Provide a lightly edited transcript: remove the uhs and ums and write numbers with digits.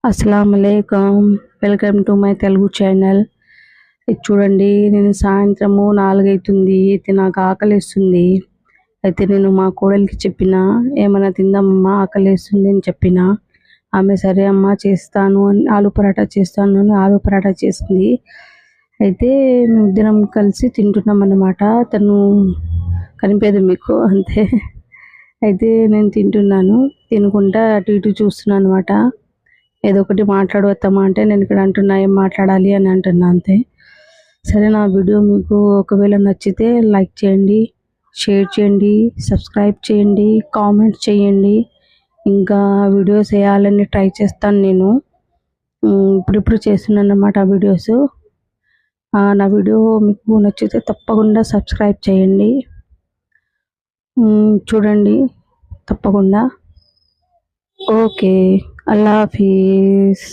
అస్సలాముఅలైకుం. Welcome to my Telugu channel. ఇది చూడండి, నేను సాయంత్రము 4 అవుతుంది. అయితే నాకు ఆకలిస్తుంది. అయితే నేను మా కోడలికి చెప్పిన, ఏమైనా తిందామమ్మా, ఆకలిస్తుంది అని చెప్పిన. ఆమె సరే అమ్మ చేస్తాను అని ఆలు పరాటా చేస్తాను అని ఆలు పరాటా చేసింది. అయితే మేమిద్దరం కలిసి తింటున్నాం అన్నమాట. తను కనిపించదు మీకు అంతే. అయితే నేను తింటున్నాను, తినుకుంటా అటు ఇటు చూస్తున్నాను అనమాట. ఏదో ఒకటి మాట్లాడు వస్తామా అంటే, నేను ఇక్కడ అంటున్నా ఏం మాట్లాడాలి అని అంటున్నా అంతే. సరే, నా వీడియో మీకు ఒకవేళ నచ్చితే లైక్ చేయండి, షేర్ చేయండి, సబ్స్క్రైబ్ చేయండి, కామెంట్ చేయండి. ఇంకా వీడియోస్ వేయాలని ట్రై చేస్తాను నేను. ఇప్పుడు చేస్తున్నాను అన్నమాట వీడియోస్. నా వీడియో మీకు నచ్చితే తప్పకుండా సబ్స్క్రైబ్ చేయండి, చూడండి తప్పకుండా. ఓకే, అల్లా హాఫీజ్.